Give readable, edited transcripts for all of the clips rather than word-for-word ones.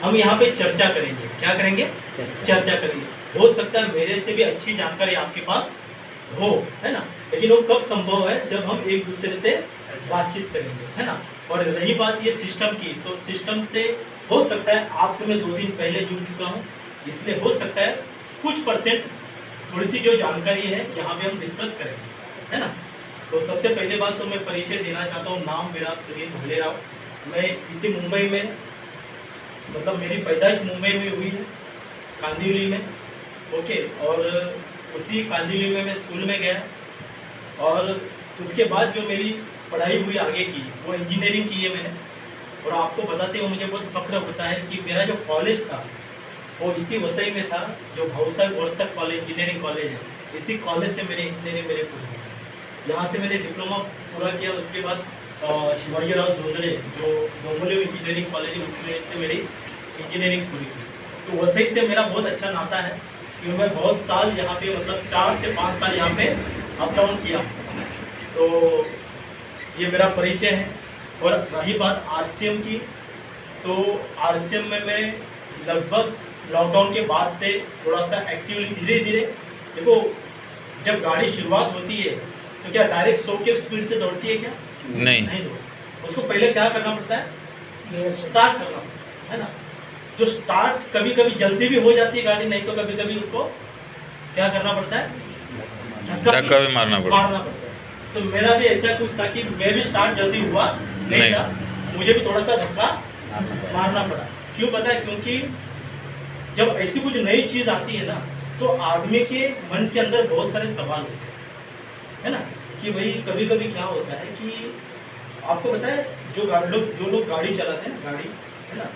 हम यहाँ पे चर्चा करेंगे। क्या करेंगे? चर्चा करेंगे। हो सकता है मेरे से भी अच्छी जानकारी आपके पास हो, है ना, लेकिन वो कब संभव है? जब हम एक दूसरे से बातचीत करेंगे, है ना। और रही बात ये सिस्टम की, तो सिस्टम से हो सकता है आपसे मैं 2 दिन पहले जुड़ चुका हूँ, इसलिए हो सकता है कुछ परसेंट थोड़ी सी जो जानकारी है यहाँ पे हम डिस्कस करेंगे, है ना। तो सबसे पहले बात तो मैं परिचय देना चाहता हूँ। नाम मेरा सुनील भालेराव। मैं इसी मुंबई में, मतलब मेरी पैदाइश मुंबई में हुई है, कांदिवली में। ओके, और उसी कांदिवली में मैं स्कूल में गया, और उसके बाद जो मेरी पढ़ाई हुई आगे की, वो इंजीनियरिंग की है मैंने। और आपको बताते हुए मुझे बहुत फख्र होता है कि मेरा जो कॉलेज था वो इसी वसई में था, जो Bhausaheb Vartak college engineering college है। इसी कॉलेज से मेरी इंजीनियरिंग मेरे पूरी, यहाँ से मैंने डिप्लोमा पूरा किया। उसके बाद शिवाजीराव जोंधळे जो डोंबिवली इंजीनियरिंग कॉलेज है, उसमें से मेरी इंजीनियरिंग पूरी की। तो वसई से मेरा बहुत अच्छा नाता है, क्योंकि मैं बहुत साल यहाँ पे, मतलब 4 से 5 साल यहाँ पे अप डाउन किया। तो ये मेरा परिचय है। और रही बात आरसीएम की, तो आरसीएम में मैं लगभग लॉकडाउन के बाद से थोड़ा सा एक्टिवली धीरे धीरे, देखो जब गाड़ी शुरुआत होती है तो क्या डायरेक्ट 100 के स्पीड से दौड़ती है? क्या नहीं दौड़ती। उसको पहले क्या करना पड़ता है? स्टार्ट करना पड़ता है ना। जो स्टार्ट कभी कभी जल्दी भी हो जाती है गाड़ी, नहीं तो कभी कभी उसको क्या करना पड़ता है? धक्का भी मारना पड़ता है। तो मेरा भी ऐसा कुछ था कि मैं भी स्टार्ट जल्दी हुआ नहीं था, मुझे भी थोड़ा सा धक्का मारना पड़ा। क्यों पता है? क्योंकि जब ऐसी कुछ नई चीज़ आती है ना, तो आदमी के मन के अंदर बहुत सारे सवाल होते हैं, है ना। कि भाई कभी कभी क्या होता है कि आपको पता है, जो लोग गाड़ी चलाते हैं ना, गाड़ी, है ना,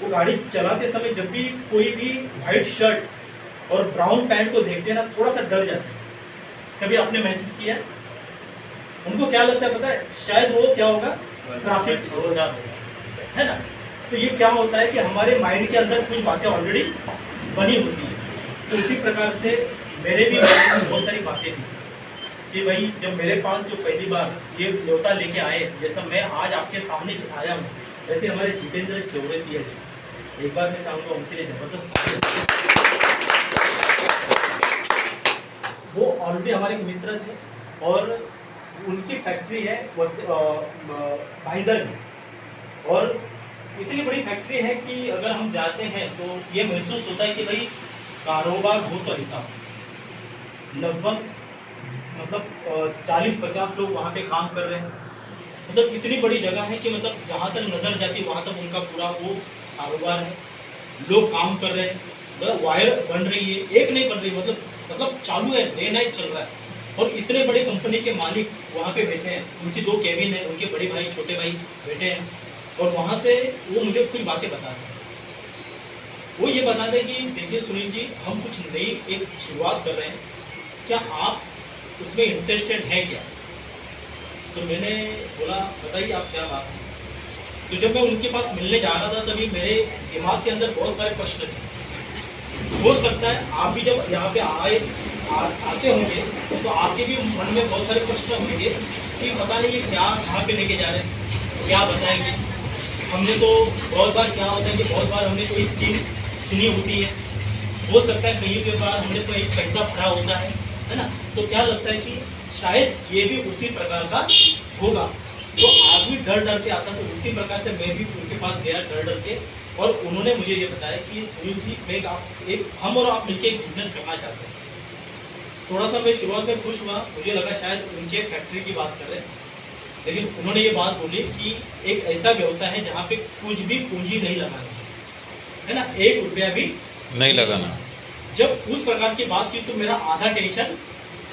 वो गाड़ी चलाते समय जब भी कोई भी वाइट शर्ट और ब्राउन पैंट को देखते हैं ना, थोड़ा सा डर जाते हैं। कभी आपने महसूस किया? उनको क्या लगता है पता है? शायद वो क्या होगा, ट्रैफिक होगा, है ना। तो ये क्या होता है कि हमारे माइंड के अंदर कुछ बातें ऑलरेडी बनी होती है। तो उसी प्रकार से मेरे भी बहुत सारी बातें थी कि भाई जब मेरे पास जो पहली बार ये न्योता लेके आए, जैसा मैं आज आपके सामने आया हूँ, वैसे हमारे जितेंद्र चौरसिया जी, एक बार मैं चाहूँगा उनके लिए जबरदस्त। वो ऑलरेडी हमारे मित्र थे, और उनकी फैक्ट्री है भाईंदर में, और इतनी बड़ी फैक्ट्री है कि अगर हम जाते हैं तो ये महसूस होता है कि भाई कारोबार हो तो ऐसा, लगभग मतलब 40-50 लोग वहाँ पे काम कर रहे हैं। मतलब इतनी बड़ी जगह है कि मतलब जहाँ तक नज़र जाती है वहाँ तक उनका पूरा वो कारोबार है। लोग काम कर रहे हैं, मतलब वायर बन रही है, एक नहीं बन रही, मतलब चालू है, डे नाइट चल रहा है। और इतने बड़े कंपनी के मालिक वहाँ पे बैठे हैं, उनकी 2 केबिन है, उनके बड़े भाई छोटे भाई बैठे हैं, और वहाँ से वो मुझे कुछ बातें बताते हैं। वो ये बताते हैं कि देखिए सुनील जी, हम कुछ नई एक शुरुआत कर रहे हैं, क्या आप उसमें इंटरेस्टेड हैं क्या? तो मैंने बोला बताइए आप क्या बात है। तो जब मैं उनके पास मिलने जा रहा था, तभी मेरे दिमाग के अंदर बहुत सारे प्रश्न थे। हो सकता है आप भी जब यहाँ पे आते होंगे तो आपके भी मन में बहुत सारे प्रश्न होंगे कि पता नहीं ये क्या, कहाँ पे लेके जा रहे हैं, क्या बताएंगे। हमने तो बहुत बार क्या होता है कि बहुत बार हमने कोई स्कीम सुनी होती है, हो सकता है कहीं पे बार हमने कोई पैसा भरा होता है ना। तो क्या लगता है कि शायद ये भी उसी प्रकार का होगा। तो आदमी डर डर के आता, तो उसी प्रकार से मैं भी उनके पास गया डर डर के, और उन्होंने मुझे ये बताया कि सुनील जी, मैं हम और आप मिलकर एक बिजनेस करना चाहते हैं। थोड़ा सा मैं शुरुआत में खुश हुआ, मुझे लगा शायद उनके फैक्ट्री की बात कर रहे हैं, लेकिन उन्होंने ये बात बोली कि एक ऐसा व्यवसाय है जहाँ पे कुछ भी पूंजी नहीं लगानी है ना, 1 रुपया भी नहीं लगाना। जब उस प्रकार की बात की तो मेरा आधा टेंशन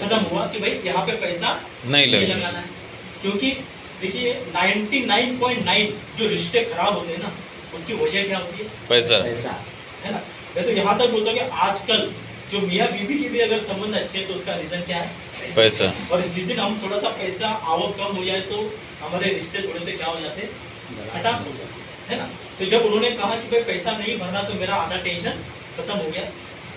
खत्म हुआ कि भाई यहाँ पे पैसा नहीं लगाना है। क्योंकि देखिए 99.9 जो रिश्ते खराब होते हैं ना, उसकी वजह क्या होती है? पैसा, है ना। मैं तो यहाँ तक बोलता हूँ कि आजकल जो मियाँ बीवी के भी अगर संबंध अच्छे हैं तो उसका रीज़न क्या है? पैसा। और जिस दिन हम थोड़ा सा पैसा आवक कम हो जाए तो हमारे रिश्ते थोड़े से क्या हो जाते हैं? खटास हो जाते हैं, है ना। तो जब उन्होंने कहा कि भाई पैसा नहीं भरना, तो मेरा आधा टेंशन खत्म हो गया।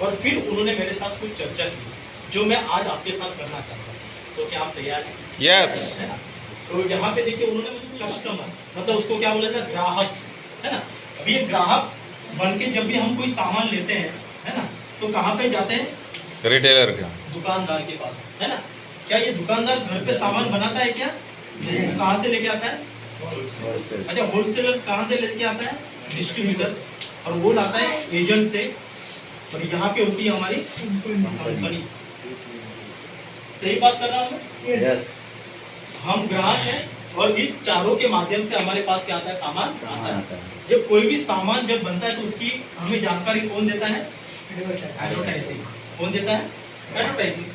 और फिर उन्होंने मेरे साथ कुछ चर्चा की जो मैं आज आपके साथ करना चाहता हूँ। तो क्या आप तैयार हैं? यस। है ना। तो यहाँ पे देखिए उन्होंने मुझे कस्टमर, मतलब उसको क्या बोला था? ग्राहक, है ना। अभी ये ग्राहक बन के जब भी हम कोई सामान लेते हैं, है ना, तो कहाँ पे जाते हैं? रिटेलर का, दुकानदार के पास, है ना। क्या ये दुकानदार घर पे सामान बनाता है क्या? कहाँ से लेके आता है? अच्छा, होलसेलर कहाँ से लेके आता है? डिस्ट्रीब्यूटर, और वो लाता है एजेंट से, और यहाँ पे होती है हमारी कंपनी। सही बात कर रहा हूँ मैं? यस। हम ग्राहक हैं और इस चारों के माध्यम से हमारे पास क्या आता है? सामान आता है। है। जब कोई भी सामान जब बनता है तो उसकी हमें जानकारी कौन देता है? एडवर्टाइजिंग। कौन देता है? एडवर्टाइजिंग।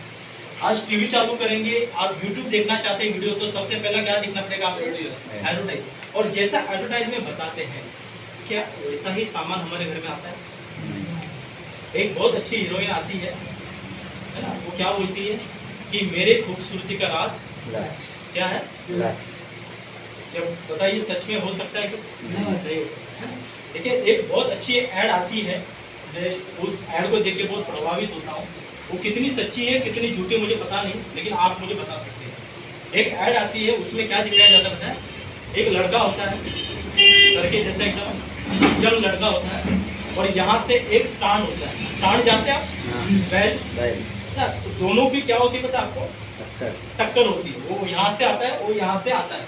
आज टीवी चालू करेंगे, आप यूट्यूब देखना चाहते हैं वीडियो, तो सबसे पहला क्या दिखना पड़ेगा आपको? एडवर्टाइज। और जैसा एडवर्टाइज में बताते हैं, क्या वैसा ही सामान हमारे घर में आता है? एक बहुत अच्छी हीरोइन आती है ना, वो क्या बोलती है कि मेरे खूबसूरती का राज क्या है? जब बताइए सच में हो सकता है कि सही हो सकता है? देखिए, एक बहुत अच्छी ऐड आती है, मैं उस ऐड को देख के बहुत प्रभावित होता हूँ। वो कितनी सच्ची है कितनी झूठी मुझे पता नहीं, लेकिन आप मुझे बता सकते हैं। एक ऐड आती है, उसमें क्या दिखाया जाता है पता है? एक लड़का होता है, लड़के जैसा एकदम यंग लड़का होता है, और यहाँ से एक सांड होता है। सांड जानते हैं आप? बैल ना, तो दोनों की क्या होती है पता है आपको? टक्कर होती है। वो यहाँ से आता है, वो यहाँ से आता है,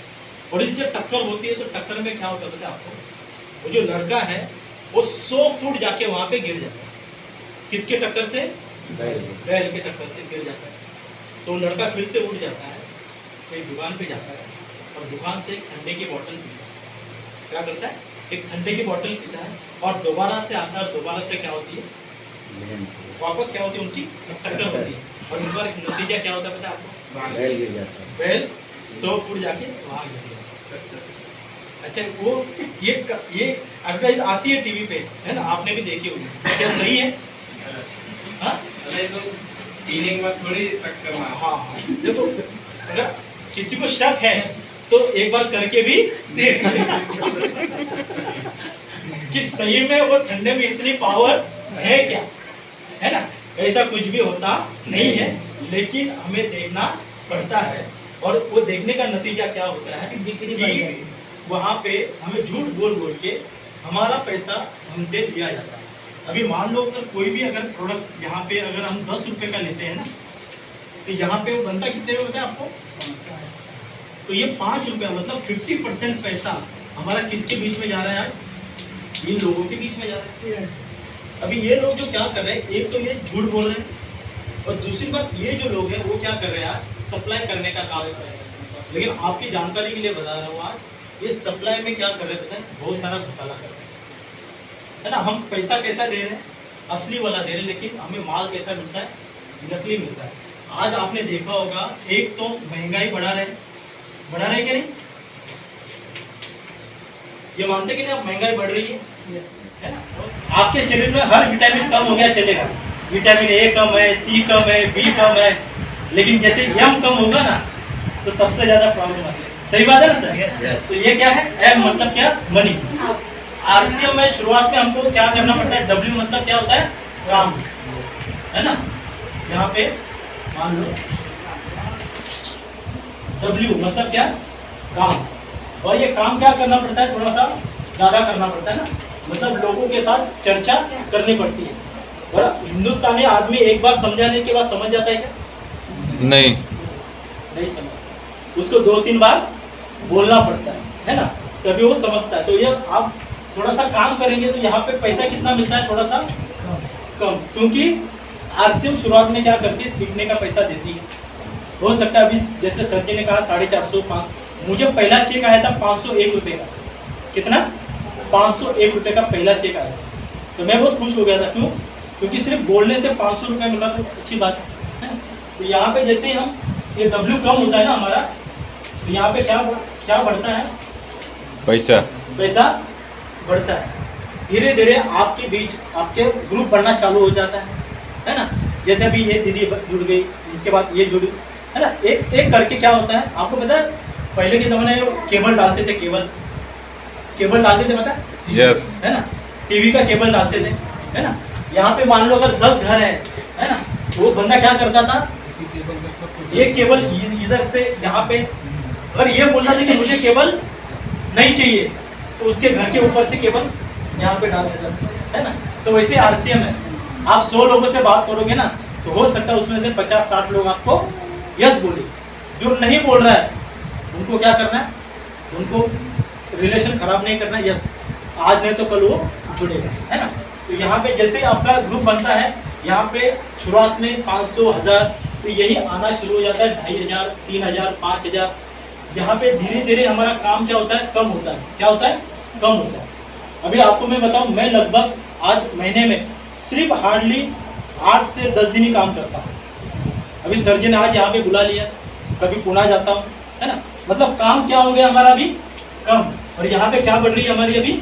और इस जब टक्कर होती है तो टक्कर में क्या होता है पता है आपको? वो जो लड़का है वो 100 फुट जाके वहाँ पे गिर जाता है। किसके टक्कर से? बैल के टक्कर से गिर जाता है। तो लड़का फिर से उठ जाता है, एक दुकान पे जाता है, और दुकान से एक ठंडे की बोतल पीता है। क्या करता है? एक ठंडे की बोतल पीता है, और दोबारा से आता है, दोबारा से क्या होती है? वापस क्या होती है? उनकी टक्कर होती है, और इस बार नतीजा क्या होता है पता है आपको? बैल गिर जाता है। बैल 100 फुट जाके वहाँ गिर जाता है। अच्छा, वो ये एडवर्टाइज आती है टीवी पे, है ना, आपने भी देखी होगी। क्या सही है? हाँ, पीने के बाद थोड़ी टक्कर मार। हाँ, देखो, अगर किसी को शक है तो एक बार करके भी देख कि सही में वो ठंडे में इतनी पावर है क्या, है ना। ऐसा कुछ भी होता नहीं है, लेकिन हमें देखना पड़ता है, और वो देखने का नतीजा क्या होता है कि वहाँ पे हमें झूठ बोल बोल के हमारा पैसा हमसे लिया जाता है। अभी मान लो अगर कोई भी अगर प्रोडक्ट यहाँ पे अगर हम 10 रुपये का लेते हैं ना, तो यहाँ पे वो बनता कितने में होता है आपको? तो ये 5 रुपये, मतलब 50% पैसा हमारा किसके बीच में जा रहा है आज? इन लोगों के बीच में जा रहा है। अभी ये लोग जो क्या कर रहे हैं, एक तो ये झूठ बोल रहे हैं, और दूसरी बात ये जो लोग हैं वो क्या कर रहे हैं आज? सप्लाई करने का काम कर रहे हैं। लेकिन आपकी जानकारी के लिए बता रहा हूँ, आज ये सप्लाई में क्या कर रहे हैं पता है? बहुत सारा घोटाला कर रहे हैं, है ना। हम पैसा कैसा दे रहे हैं? असली वाला दे रहे हैं, लेकिन हमें माल कैसा मिलता है? नकली मिलता है। आज आपने देखा होगा, एक तो महंगाई बढ़ा रहे क्या नहीं? ये मानते कि नहीं आप? महंगाई बढ़ रही है ना। आपके शरीर में हर विटामिन कम हो गया चलेगा, विटामिन ए कम है, सी कम है, बी कम है, लेकिन जैसे एम कम होगा ना तो सबसे ज्यादा प्रॉब्लम आती है। सही बात है ना सर? तो ये क्या है? एम मतलब क्या? मनी। आरसीएम में शुरुआत में हमको क्या करना पड़ता है? डब्ल्यू मतलब क्या होता है? काम, है ना। यहाँ पे मान लो डब्ल्यू मतलब क्या? काम, और ये काम क्या करना पड़ता है? थोड़ा सा ज़्यादा करना पड़ता है ना, मतलब लोगों के साथ चर्चा करनी पड़ती है। और हिंदुस्तानी आदमी एक बार समझाने के बाद समझ जाता है क्या? नहीं समझता, उसको 2-3 बार बोलना पड़ता है ना, तभी वो समझता है। तो ये आप थोड़ा सा काम करेंगे तो यहाँ पे पैसा कितना मिलता है? थोड़ा सा कम, क्योंकि आरसीएम शुरुआत में क्या करती है? सीखने का पैसा देती है। हो सकता है अभी जैसे सर जी ने कहा 450, मुझे पहला चेक आया था 501 रुपये का। कितना? 501 रुपये का पहला चेक आया, तो मैं बहुत खुश हो गया था। क्यों? क्योंकि सिर्फ बोलने से 500 रुपये मिला तो अच्छी बात है। तो यहाँ पे जैसे ही हम ये डब्ल्यू कम होता है ना हमारा, तो यहाँ पे क्या बढ़ता है? पैसा बढ़ता है। धीरे धीरे आपके बीच आपके ग्रुप बढ़ना चालू हो जाता है ना। जैसे अभी ये दीदी जुड़ गई, इसके बाद ये जुड़ी, है ना। एक एक करके क्या होता है आपको पता है? पहले के ज़माने में केबल डालते थे, केबल डालते थे, पता है? यस। है ना, टीवी का केबल डालते थे, है ना। यहाँ पे मान लो अगर 10 घर है ना, वो बंदा क्या करता था? ये केबल इधर से यहाँ पे, अगर ये बोलता था कि मुझे केबल नहीं चाहिए, तो उसके घर के ऊपर से केबल यहाँ पे डाल देगा, है ना। तो वैसे RCM है, आप 100 लोगों से बात करोगे ना तो हो सकता है उसमें से 50-60 लोग आपको यस बोले। जो नहीं बोल रहा है उनको क्या करना है, उनको रिलेशन खराब नहीं करना है, यस आज नहीं तो कल वो जुड़ेगा, है ना। तो यहाँ पे जैसे ही आपका ग्रुप बनता है, यहाँ पे शुरुआत में 500, 1000, तो यही आना शुरू हो जाता है 2500, 3000, 5000। यहाँ पे धीरे धीरे हमारा काम क्या होता है, कम होता है। क्या होता है, कम होता है। अभी आपको मैं बताऊँ, मैं लगभग आज महीने में सिर्फ हार्डली 8 से 10 दिन ही काम करता हूँ। अभी सर जी ने आज यहाँ पे बुला लिया, कभी पुणे जाता हूँ, है ना। मतलब काम क्या हो गया हमारा अभी कम, और यहाँ पे क्या बढ़ रही है हमारी अभी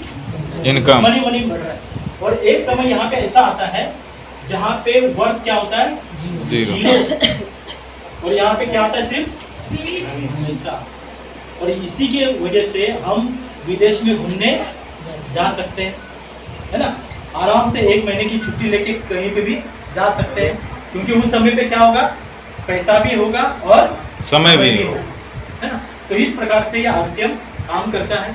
इनकम, मनी बढ़ रहा है। और एक समय यहाँ पे ऐसा आता है जहाँ पे वर्क क्या होता है, 0, और यहाँ पे क्या आता है, सिर्फ हमेशा। और इसी के वजह से हम विदेश में घूमने जा सकते हैं, है ना। आराम से 1 महीने की छुट्टी लेके कहीं पे भी जा सकते हैं, क्योंकि उस समय पे क्या होगा, पैसा भी होगा और समय भी होगा, है ना। तो इस प्रकार से ये RCM काम करता है।